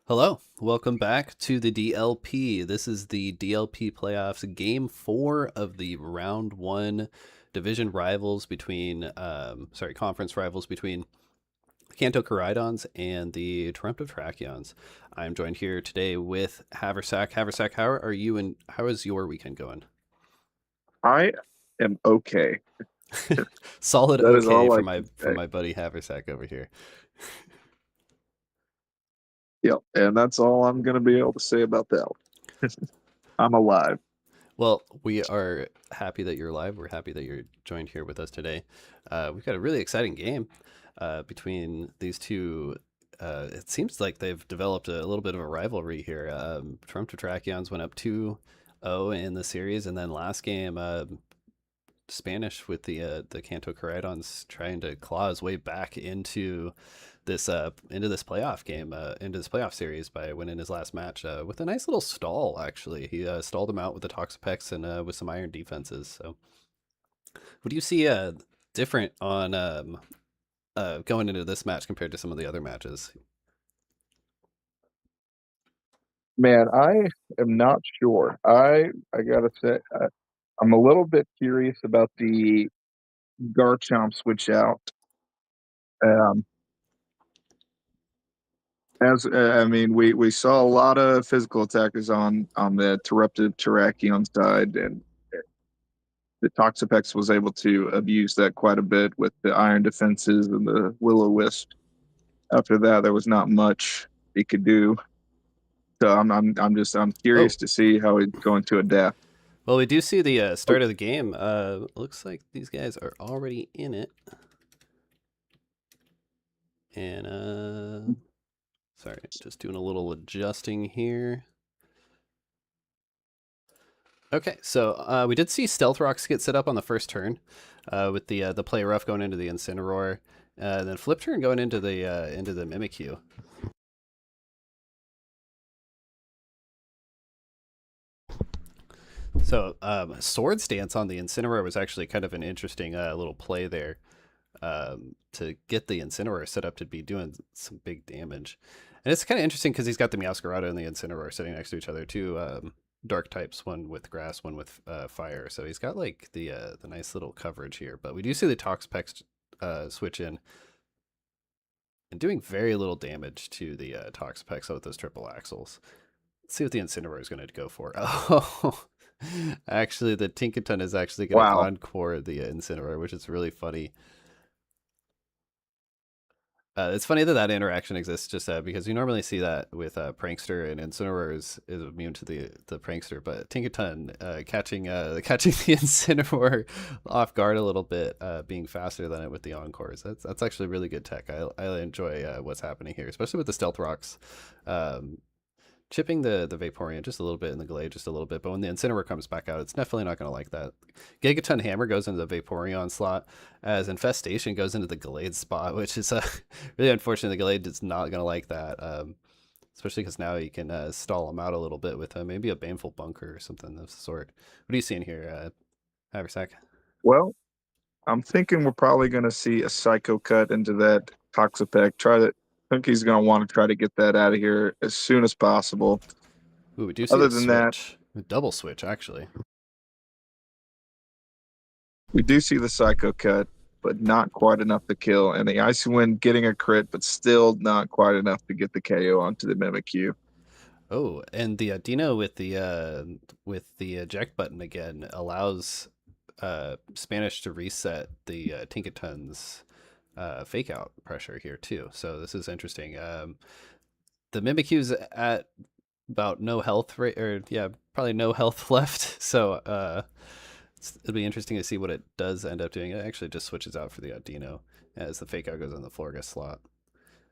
Hello, welcome back to the DLP. This is the DLP Playoffs, Game 4 of the Round 1 division rivals between, conference rivals between the Kanto Koraidons and the Toronto Trachyons. I'm joined here today with Haversack. Haversack, how are you and how is your weekend going? I am okay. Solid That is okay all I from can say. my buddy Haversack over here. Yep, and that's all I'm going to be able to say about that one. I'm alive. Well, we are happy that you're live. We're happy that you're joined here with us today. We've got a really exciting game between these two. It seems like they've developed a little bit of a rivalry here. Toronto Trachyons went up 2-0 in the series, and then last game, Spanish with the Kanto Koraidons trying to claw his way back into this playoff game, into this playoff series by winning his last match with a nice little stall. Actually, he stalled him out with the Toxapex and with some iron defenses. So, what do you see different on going into this match compared to some of the other matches? Man, I am not sure. I gotta say, I'm a little bit curious about the Garchomp switch out. Um, as I mean, we saw a lot of physical attackers on the Terruptive Terrakion side, and the Toxapex was able to abuse that quite a bit with the iron defenses and the Will-O-Wisp. After that, there was not much he could do. So I'm Oh, curious to see how he's going to adapt. well, we do see the start of the game. Looks like these guys are already in it, and sorry, just doing a little adjusting here. Okay, so we did see Stealth Rocks get set up on the first turn, with the play rough going into the Incineroar, then flip turn going into the Mimikyu. So Sword Stance on the Incineroar was actually kind of an interesting little play there, to get the Incineroar set up to be doing some big damage. And it's kind of interesting because he's got the Meowscarada and the Incineroar sitting next to each other, too. Dark types, one with grass, one with fire. So he's got like the nice little coverage here. But we do see the Toxapex switch in and doing very little damage to the Toxapex with those triple axles. Let's see what the Incineroar is going to go for. Oh, actually, the Tinkaton is actually going to Wow. encore the Incineroar, which is really funny. It's funny that that interaction exists just because you normally see that with Prankster, and Incineroar is immune to the Prankster, but Tinkaton catching the Incineroar off guard a little bit, being faster than it with the Encores. That's actually really good tech. I enjoy what's happening here, especially with the Stealth Rocks. Um, Chipping the Vaporeon just a little bit and the Glade just a little bit, but when the Incineroar comes back out, it's definitely not going to like that. Gigaton Hammer goes into the Vaporeon slot as Infestation goes into the Glade spot, which is really unfortunate. The Glade is not going to like that, especially because now you can stall him out a little bit with maybe a Baneful Bunker or something of the sort. What are you seeing here, Haversack? Well, I'm thinking we're probably going to see a Psycho Cut into that Toxapex. I think he's going to want to try to get that out of here as soon as possible. Ooh, we do see Other a than that, switch, a double switch actually. we do see the Psycho Cut, but not quite enough to kill. And the Icy Wind getting a crit, but still not quite enough to get the KO onto the Mimikyu. Oh, and the Dino with the eject button again allows Spanish to reset the Tinkaton's fake out pressure here too. So this is interesting. The Mimikyu's at about no health rate, or yeah, probably no health left. So it'll be interesting to see what it does end up doing. It actually just switches out for the Dino as the fake out goes in the Florges slot.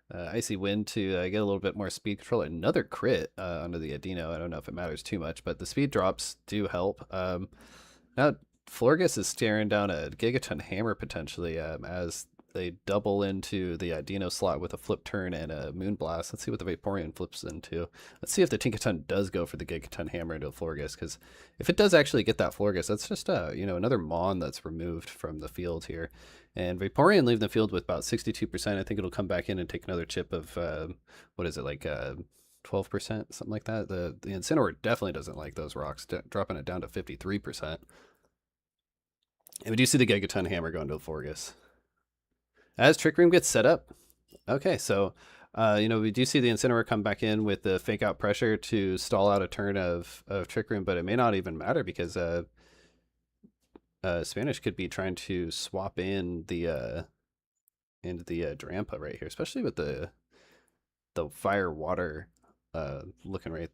Icy Wind to get a little bit more speed control. Another crit onto the Adino. I don't know if it matters too much, but the speed drops do help. Now, Florges is staring down a Gigaton Hammer potentially as they double into the Adino slot with a flip turn and a Moonblast. Let's see what the Vaporeon flips into. Let's see if the Tinkaton does go for the Gigaton Hammer into Florges, because if it does actually get that Florges, that's just another Mon that's removed from the field here. And Vaporeon leave the field with about 62%. I think it'll come back in and take another chip of, what is it, like 12%, something like that. The Incineroar definitely doesn't like those rocks, dropping it down to 53%. And we do see the Gigaton Hammer going to the Forgus. As Trick Room gets set up, okay, so we do see the Incineroar come back in with the fake out pressure to stall out a turn of Trick Room, but it may not even matter because Spanish could be trying to swap in the into the Drampa right here, especially with the fire water looking right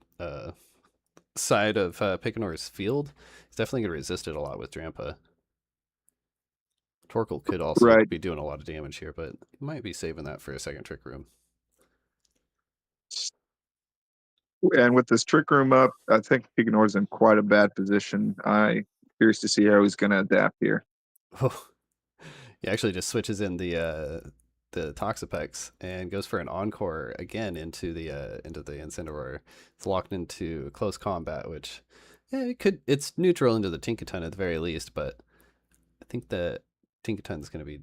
side of Pickenor's field. He's definitely going to resist it a lot with Drampa. Torkoal could also Right. be doing a lot of damage here, but he might be saving that for a second Trick Room. And with this Trick Room up, I think Pignor's in quite a bad position. I curious to see how he's going to adapt here. Oh, he actually just switches in the Toxapex and goes for an encore again into the Incineroar. It's locked into close combat, which it's neutral into the Tinkaton at the very least, but I think the Tinkaton's going to be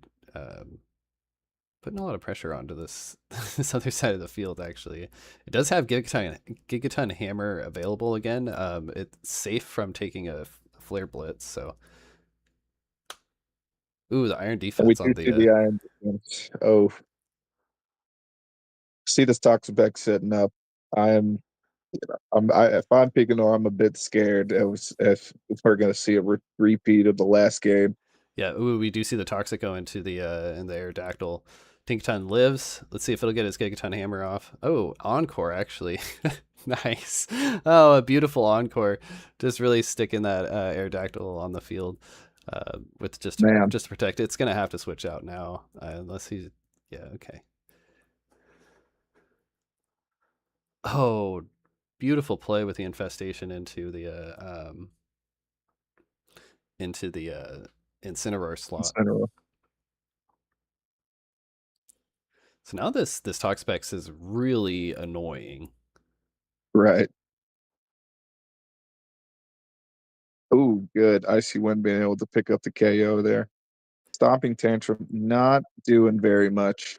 putting a lot of pressure onto this this other side of the field. Actually, it does have Gigaton Hammer available again. It's safe from taking a flare blitz. So, ooh, the Iron And we Defense do on see the. the Iron Defense. Oh, see this Toxapex setting up. If I'm Picanor, I'm a bit scared if we're going to see a repeat of the last game. Yeah, ooh, we do see the Toxic go into the in the Aerodactyl. Tinkaton lives. Let's see if it'll get his Gigaton Hammer off. Oh, Encore actually. Nice. Oh, a beautiful Encore. Just really sticking that Aerodactyl on the field with Man, just to protect it. It's gonna have to switch out now unless he's yeah okay. Oh, beautiful play with the infestation into the Incineroar slot. So now this Toxapex is really annoying. right. Oh, good. Icy Wind being able to pick up the KO there. Stomping Tantrum not doing very much.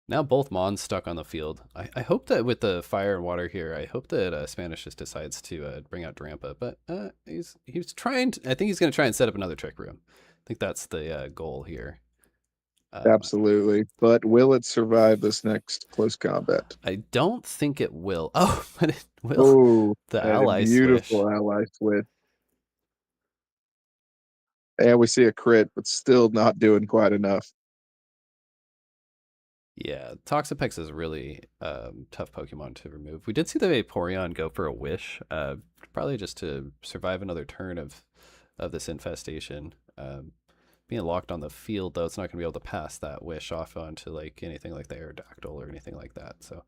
Now both Mons stuck on the field. I hope that with the fire and water here, I hope that Spanish just decides to bring out Drampa. But he's trying. I think he's going to try and set up another Trick Room. I think that's the goal here. Absolutely. But will it survive this next close combat? I don't think it will. Oh, but it will. Oh, The and a ally swish. beautiful ally switch. And we see a crit, but still not doing quite enough. Yeah, Toxapex is a really tough Pokemon to remove. We did see the Vaporeon go for a wish, probably just to survive another turn of this infestation. Being locked on the field, though, it's not going to be able to pass that wish off onto like anything like the Aerodactyl or anything like that. So,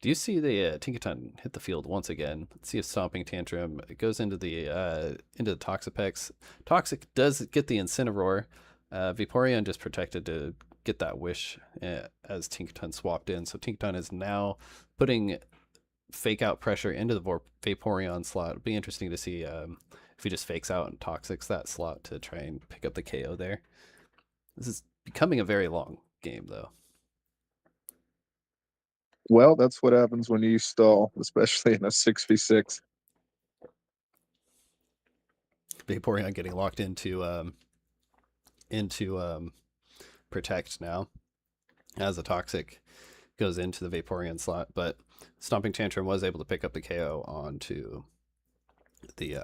do you see the Tinkaton hit the field once again? Let's see if Stomping Tantrum goes into the Toxapex. Toxic does get the Incineroar. Vaporeon just protected to get that wish as Tinkaton swapped in. So Tinkaton is now putting fake out pressure into the Vaporeon slot. It'll be interesting to see if he just fakes out and toxics that slot to try and pick up the KO there. This is becoming a very long game, though. Well, that's what happens when you stall, especially in a 6v6. Vaporeon getting locked into protect now as a toxic goes into the Vaporeon slot, but Stomping Tantrum was able to pick up the KO onto the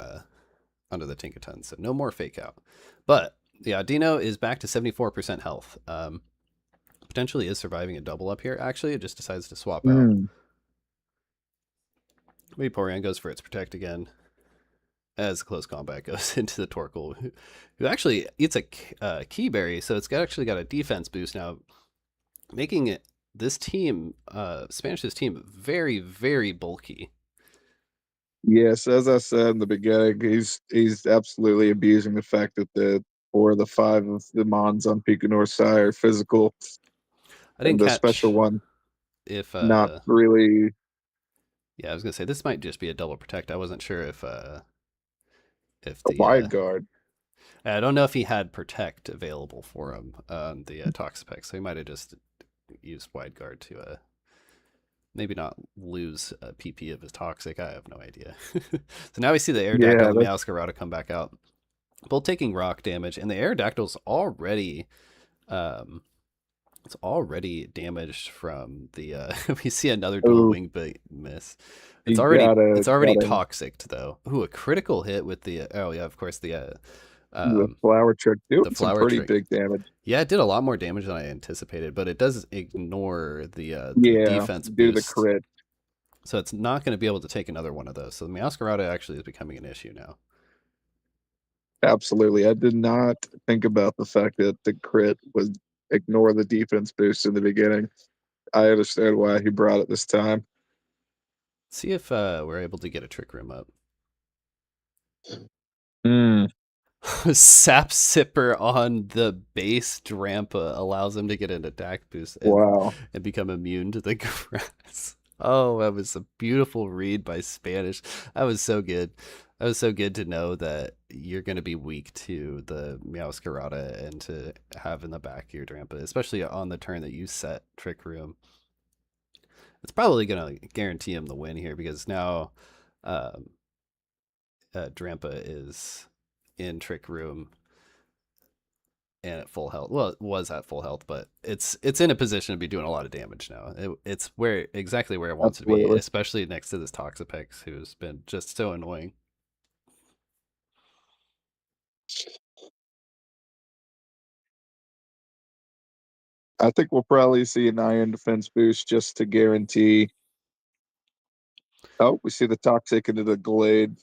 Tinkaton, so no more fake out. But the Audino is back to 74% health. Potentially is surviving a double up here. Actually, it just decides to swap out. Vaporeon goes for its protect again as close combat goes into the Torkoal, who actually eats a Keyberry, so it's actually got a defense boost now, making it this team, Spanish's team, very, very bulky. Yes, as I said in the beginning, he's absolutely abusing the fact that the 4 of the 5 of the Mons on Picanor's side are physical. I didn't And the catch special one, if not really. yeah, I was gonna say this might just be a double protect. I wasn't sure if A the wide guard. I don't know if he had protect available for him on the Toxapex, so he might have just used wide guard to maybe not lose a PP of his toxic. I have no idea. So now we see the Aerodactyl Yeah, and the Meowscarada come back out, both taking rock damage, and the Aerodactyl's already um, it's already damaged from the. We see another dual oh, wing miss. you gotta It's already gotta toxic though. Ooh, a critical hit with the. Oh yeah, of course with um, flower trick doing the some flower pretty trick. big damage. Yeah, it did a lot more damage than I anticipated, but it does ignore the Yeah, defense do the boost, crit. so it's not going to be able to take another one of those. So the Meowscarada actually is becoming an issue now. Absolutely. I did not think about the fact that the crit was ignore the defense boost in the beginning. I understand why he brought it this time. See if we're able to get a trick room up. Mm, Sap Sipper on the base Drampa allows him to get an attack boost wow. and become immune to the grass. Oh, that was a beautiful read by Spanish. That was so good. That was so good to know that you're going to be weak to the Meowscarada and to have in the back of your Drampa, especially on the turn that you set Trick Room. It's probably going to guarantee him the win here because now um, Drampa is in Trick Room and at full health. Well, it was at full health, but it's in a position to be doing a lot of damage now. It's where exactly where it wants to be, Absolutely. especially next to this Toxapex, who's been just so annoying. I think we'll probably see an iron defense boost just to guarantee. Oh, we see the toxic into the glade.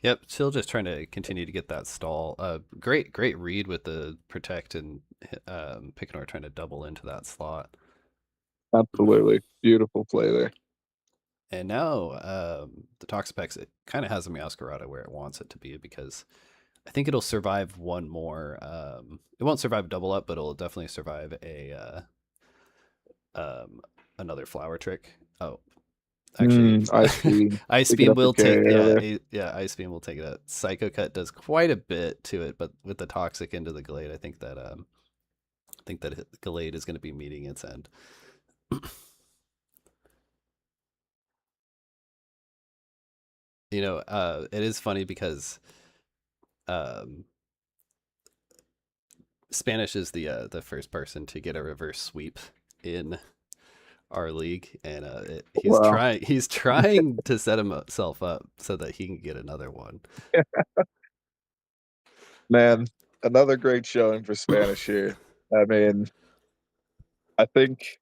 Yep, still just trying to continue to get that stall. Great read with the protect and Pickenor trying to double into that slot. Absolutely. Beautiful play there. And now the Toxapex, it kind of has a Meowscarada where it wants it to be because I think it'll survive one more. It won't survive double up, but it'll definitely survive um, another flower trick. Oh, actually, Ice beam. Ice Pick it Beam up the will take. KO Yeah, there. yeah, Ice Beam will take it. Psycho Cut does quite a bit to it, but with the toxic into the Glade, I think that Glade is going to be meeting its end. It is funny because um, Spanish is the first person to get a reverse sweep in our league, and Wow. he's trying to set himself up so that he can get another one. Man, another great showing for Spanish here. I mean, I think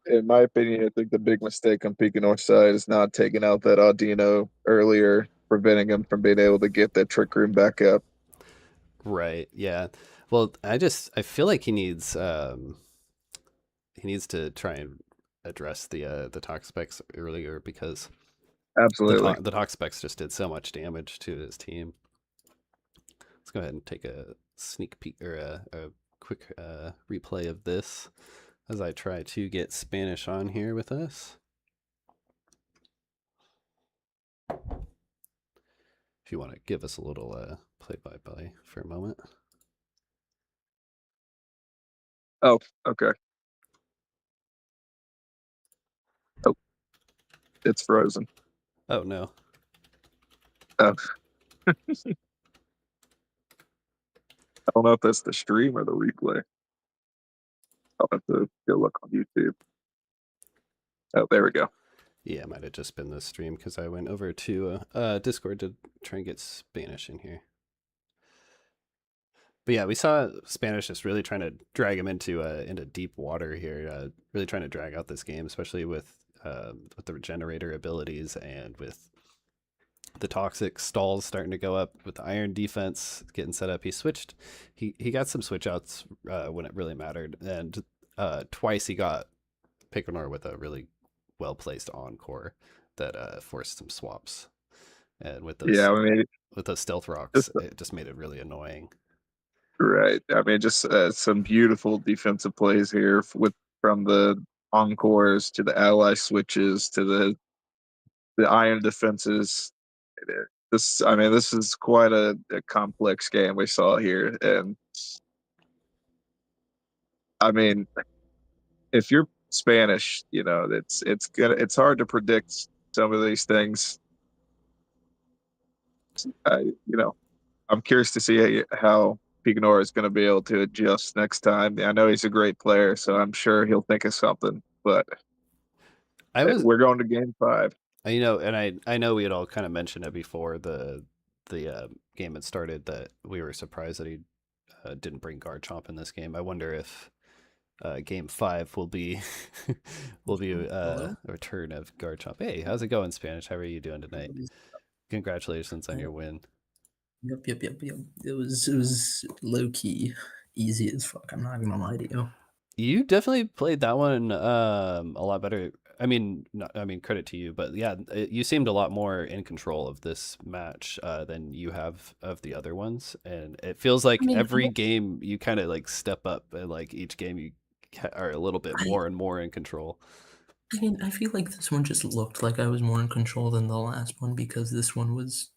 in my opinion, I think the big mistake on Peak North side is not taking out that Audino earlier, preventing him from being able to get that trick room back up. Right? Yeah. Well, I feel like he needs to try and address the Toxapex earlier because Absolutely. the Toxapex just did so much damage to his team. Let's go ahead and take a sneak peek or a quick replay of this as I try to get Spanish on here with us. If you want to give us a little play-by-play for a moment. Oh, okay. Oh, it's frozen. Oh no. Oh, I don't know if that's the stream or the replay. I'll have to go look on YouTube. Oh, there we go. Yeah, it might have just been the stream because I went over to Discord to try and get Spanish in here. But yeah, we saw Spanish just really trying to drag him into deep water here, really trying to drag out this game, especially with the regenerator abilities and with the toxic stalls starting to go up with the iron defense getting set up. He got some switch outs when it really mattered, and twice he got Picanor with a really well placed encore that forced some swaps. And Yeah, I mean, with those stealth rocks, just it just made it really annoying. right. I mean, just some beautiful defensive plays here with from the encores to the ally switches to the iron defenses. I mean, this is quite a complex game we saw here, and I mean, if you're Spanish. It's hard to predict some of these things. I you know I'm curious to see how Pignor is going to be able to adjust next time. I know he's a great player, so I'm sure he'll think of something. But I was, we're going to game 5. and I know we had all kind of mentioned it before the game had started that we were surprised that he didn't bring Garchomp in this game. I wonder if game 5 will be will be Hello? a return of Garchomp. Hey, how's it going, Spanish? How are you doing tonight? Congratulations on your win. Yep. It was low key, easy as fuck. I'm not gonna lie to you. You definitely played that one a lot better. Credit to you, but yeah, you seemed a lot more in control of this match than you have of the other ones, and it feels I like mean, every game you kind of like step up, and like each game you are a little bit I, more and more in control. I mean, I feel like this one just looked like I was more in control than the last one because this one was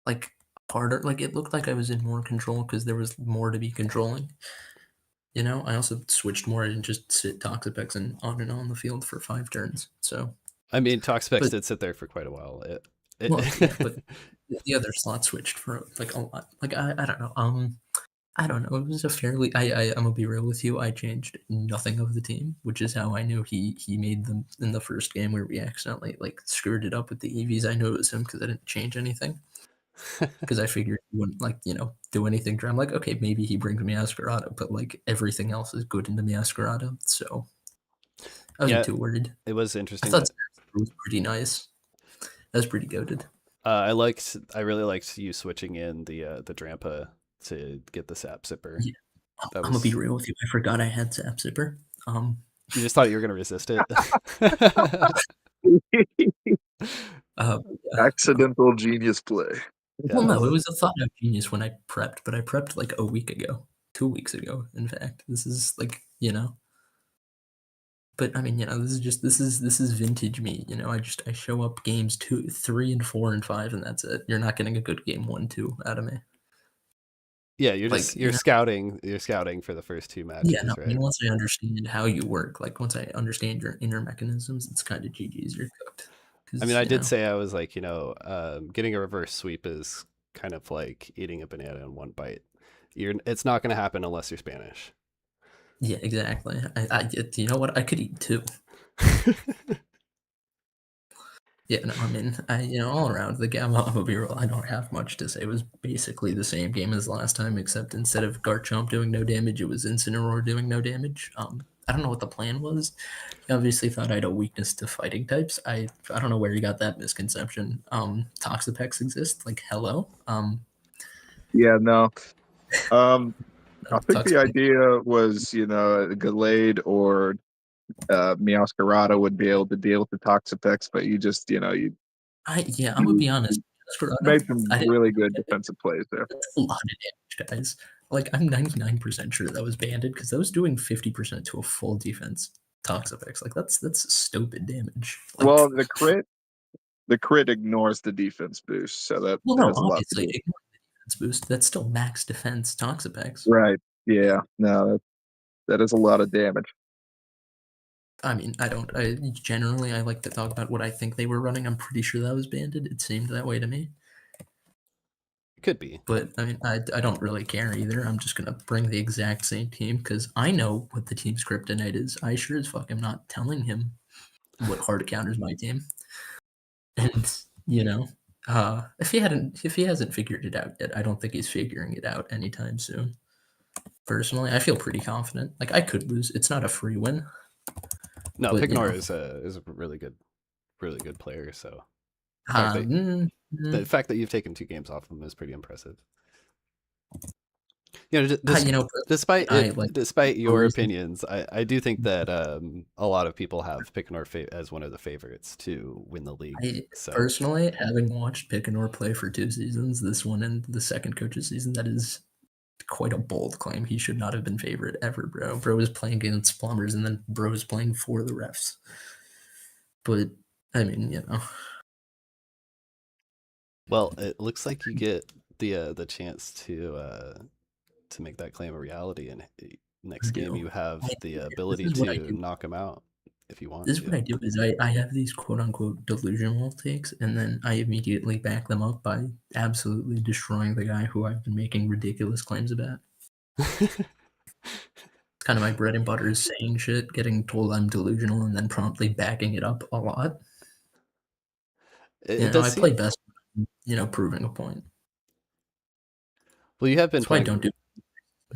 like harder. Like it looked like I was in more control because there was more to be controlling. I also switched more and just sit Toxapex and on the field for 5 turns. So, I mean, Toxapex but did sit there for quite a while. well, yeah, but the other slot switched for like a lot. Like I don't know. I don't know. It was a fairly. I'm gonna be real with you. I changed nothing of the team, which is how I knew he made them in the first game where we accidentally like screwed it up with the EVs. I knew it was him because I didn't change anything because I figured he wouldn't like do anything. I'm like, okay, maybe he brings me Ascarado, but like everything else is good into me Ascarado, so I wasn't Yeah, too worried. it was I interesting thought that it was pretty nice. That was pretty goated. I really liked you switching in the Drampa to get the Sap Zipper. Yeah, That I'm gonna be was real with you. I forgot I had Zap Zipper. You just thought you were gonna resist it. Yeah, Accidental genius play. well, no, it Yes. was a thought out genius when I prepped, but I prepped like a week ago, 2 weeks ago, in fact. This is like, but I mean, this is vintage me. I show up games 2, 3, and 4 and 5, and that's it. You're not getting a good game 1, 2 out of me. Yeah, Like, you're scouting. You're scouting for the first 2 yeah, no, matches, I mean, right? once I understand how you work, like once I understand your inner mechanisms, it's kind of GG's. You're cooked. I mean, Because I did say I was like, getting a reverse sweep is kind of like eating a banana in one bite. It's not going to happen unless you're Spanish. yeah, exactly. You know what? I could eat two. Yeah, no, I mean, all around the game, I'm gonna be real. I don't have much to say. It was basically the same game as last time, except instead of Garchomp doing no damage, it was Incineroar doing no damage. I don't know what the plan was. He obviously thought I had a weakness to fighting types. I don't know where he got that misconception. Toxapex exist. Like, hello. Yeah, no. I think the Toxapex. idea was, Gallade or Meowscarada would be able to deal with the Toxapex, but I'm gonna you be honest. made some I didn't. really good defensive plays there. That's a lot of damage, guys. Like, I'm 99% sure that was banded because that was doing 50% to a full defense Toxapex. Like, that's stupid damage. Like, Well, the crit ignores the defense boost, so that well, that no, has a lot to obviously, do. ignore the defense boost. That's still max defense Toxapex. Right. Yeah. No, that is a lot of damage. I mean, I like to talk about what I think they were running. I'm pretty sure that was banded. It seemed that way to me. Could be. But I mean, I don't really care either. I'm just gonna bring the exact same team because I know what the team's kryptonite is. I sure as fuck am not telling him what hard counters my team. And if he hasn't figured it out yet, I don't think he's figuring it out anytime soon. Personally, I feel pretty confident. Like I could lose. It's not a free win, No, but Pignor is a really good player. So the fact uh, that mm, mm, you've taken 2 games off him is pretty impressive. This, personally, I like despite a your reason. opinions, I do think that a lot of people have Picanor as one of the favorites to win the league. I So personally, having watched Picanor play for 2 seasons, this one and the second coach's season, that is quite a bold claim. He should not have been favorite ever, bro. Bro was playing against plumbers, and then bro was playing for the refs. But I mean, well, it looks like you get the chance to make that claim a reality. And I next game, do. you have the This ability is what I to do. knock him out if you want This is what to. I do is I have these quote unquote delusional takes, and then I immediately back them up by absolutely destroying the guy who I've been making ridiculous claims about. It's kind of my bread and butter is saying shit, getting told I'm delusional, and then promptly backing it up a lot. It does I seem play best, proving a point. well. You have been That's why I don't playing.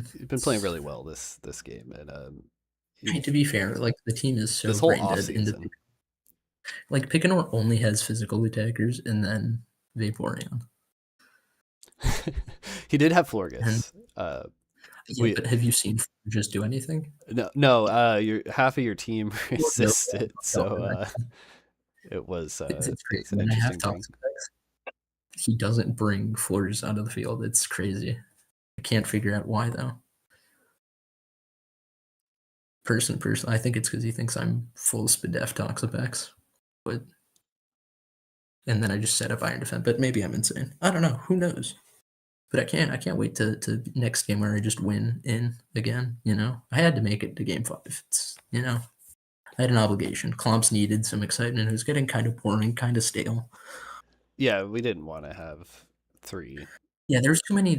do. You've been playing really well this game, and Hey, you've to be fair, like the team is so this whole brain off dead. season. Like Pickenor only has physical attackers, and then Vaporeon. He did have And Florges. yeah, We but have you seen just do anything? no. Your half of your team Well, no, resisted, so it was it's crazy. it's an When I have interesting thing. toxic effects, he doesn't bring Flores out of the field. It's crazy. I can't figure out why though. Person, I think it's because he thinks I'm full Spadef Toxapex, but and then I just set up Iron Defense. But maybe I'm insane. I don't know. Who knows? But I can't wait to next game where I just win in again. I had to make it to game 5. It's I had an obligation. Clomps needed some excitement. It was getting kind of boring, kind of stale. Yeah, we didn't want to have 3. Yeah, there's too many,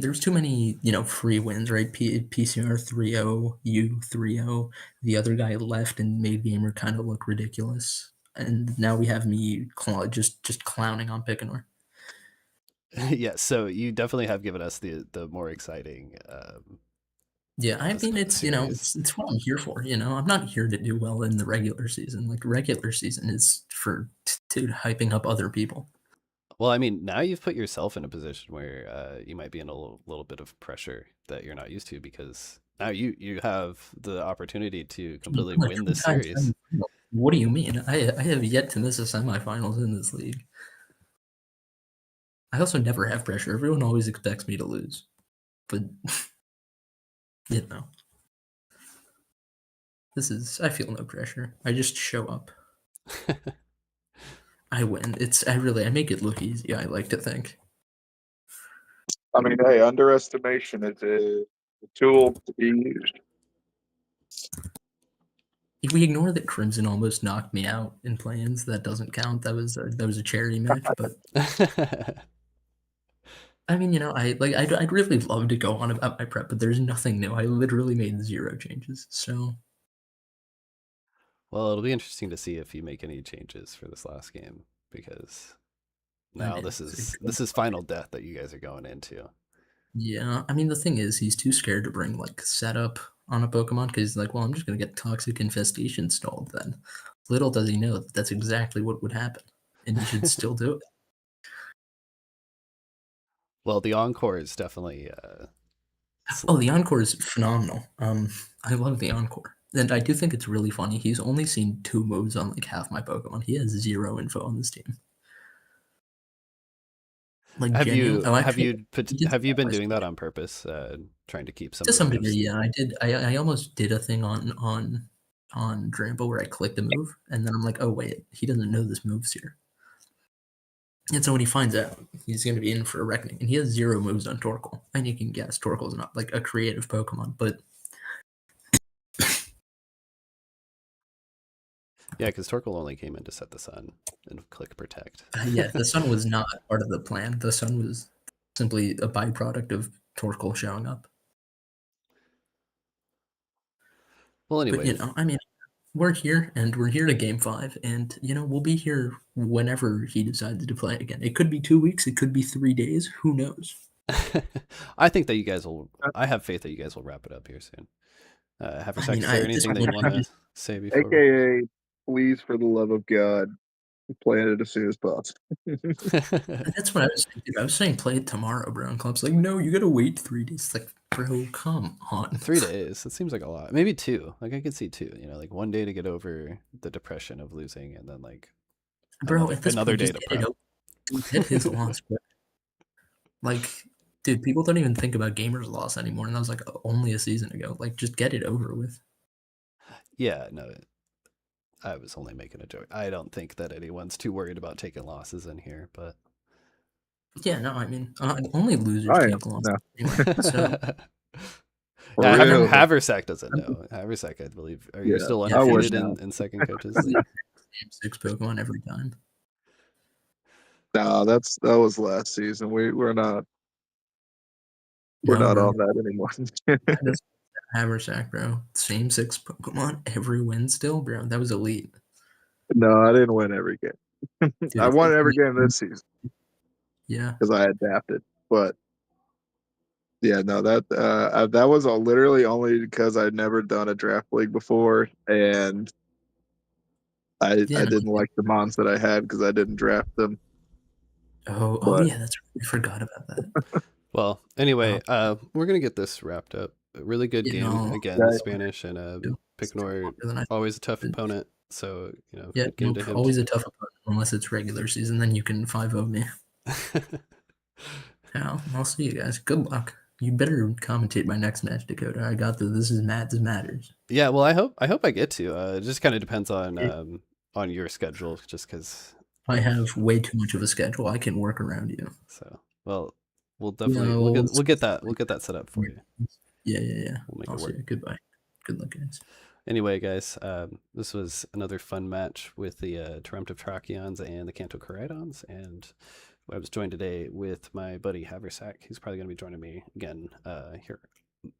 free wins, right? PCR 3-0, U 3-0. The other guy left and made gamer kind of look ridiculous. And now we have me just clowning on Pickenor. Yeah, so you definitely have given us the more exciting Yeah, I mean it's series. it's what I'm here for. I'm not here to do well in the regular season. Like regular season is for hyping up other people. Well, I mean, now you've put yourself in a position where you might be in a little bit of pressure that you're not used to because now you have the opportunity to Dude, completely I'm a win this two-time series. semifinal. What do you mean? I have yet to miss a semifinals in this league. I also never have pressure. Everyone always expects me to lose, but you know, I feel no pressure. I just show up. I win. I make it look easy. I like to think. I mean, hey, underestimation is a tool to be used. If we ignore that Crimson almost knocked me out in play-ins, that doesn't count. That was a charity match, but I mean, I'd really love to go on about my prep, but there's nothing new. I literally made 0 changes. So Well, it'll be interesting to see if you make any changes for this last game because I now mean, this is final death that you guys are going into. yeah. I mean, the thing is, he's too scared to bring like setup on a Pokemon because he's like, well, I'm just gonna get Toxic Infestation stalled. Then, little does he know that that's exactly what would happen, and he should still do it. Well, the encore is definitely Oh, the Encore is phenomenal. I love the Encore. And I do think it's really funny. He's only seen 2 moves on like half my Pokemon. He has 0 info on this team. Like genuine. Oh, actually, he did have you been sacrifice doing me. that on purpose, trying to keep some To of the some degree, moves? yeah. I did. I almost did a thing on Drampa where I clicked a move, and then I'm like, oh wait, he doesn't know this move's here. And so when he finds out, he's going to be in for a reckoning. And he has 0 moves on Torkoal. And you can guess Torkoal's not like a creative Pokemon, but Yeah, because Torkoal only came in to set the sun and click protect. yeah, the sun was not part of the plan. The sun was simply a byproduct of Torkoal showing up. Well, But anyway, I mean, we're here and we're here to game 5, and we'll be here whenever he decides to play again. It could be 2 weeks, it could be 3 days, who knows? I think that you guys will. I have faith that you guys will wrap it up here soon. I mean, Haversack, is there at this anything that point, you want to say before? AKA, please, for the love of God, play it as soon as possible. that's what I was saying. Dude. I was saying play it tomorrow, bro. And Club's like, no, you gotta wait 3 days. It's like, bro, come on. 3 days. That seems like a lot. Maybe 2. Like I could see 2. Like one day to get over the depression of losing, and then like Bro, at this another point, day just to get it prep. over. Get his loss, bro. Like, dude, people don't even think about Gamer's loss anymore. And that was like only a season ago. Like, just get it over with. Yeah, no, I was only making a joke. I don't think that anyone's too worried about taking losses in here, but Yeah, no, I mean, only losers I am take losses no. anyway. So For Yeah, real. Haversack doesn't know. Haversack, I believe. Are you Yeah, still I would undefeated know. in second coaches? Same 6 Pokemon every time. No, that was last season. We're not No, bro. on that anymore. I just Haversack, bro. Same 6 Pokemon every win still, bro. That was elite. No, I didn't win every game. Dude, I won it's every elite. game this season Yeah. because I adapted. But yeah, no, that was all literally only because I'd never done a draft league before, and I Yeah, no, didn't like the mons that I had because I didn't draft them. oh But yeah, that's right. I forgot about that. Well, anyway, we're gonna get this wrapped up. A really good You game know, again, yeah, Spanish, and it's took Picknor, longer than I always a tough thought. opponent. So Yeah, good game nope, to him always too. a tough opponent unless it's regular season, then you can 5-0 me. Yeah, I'll see you guys. Good luck. You better commentate my next match, Dakota. I got the This is Matt, this matters. Yeah, well, I hope I get to. It just kind of depends It- on your schedule, just because. I have way too much of a schedule. I can work around you. So, well, we'll You definitely know, we'll get that set up for you. Yeah. We'll make I'll it see work. you. Goodbye. Good luck, guys. Anyway, guys, this was another fun match with the Teremptive Tracheons and the Kanto Koraidons, and I was joined today with my buddy Haversack. He's probably going to be joining me again here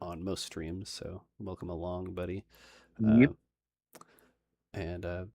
on most streams, so welcome along, buddy. yep. And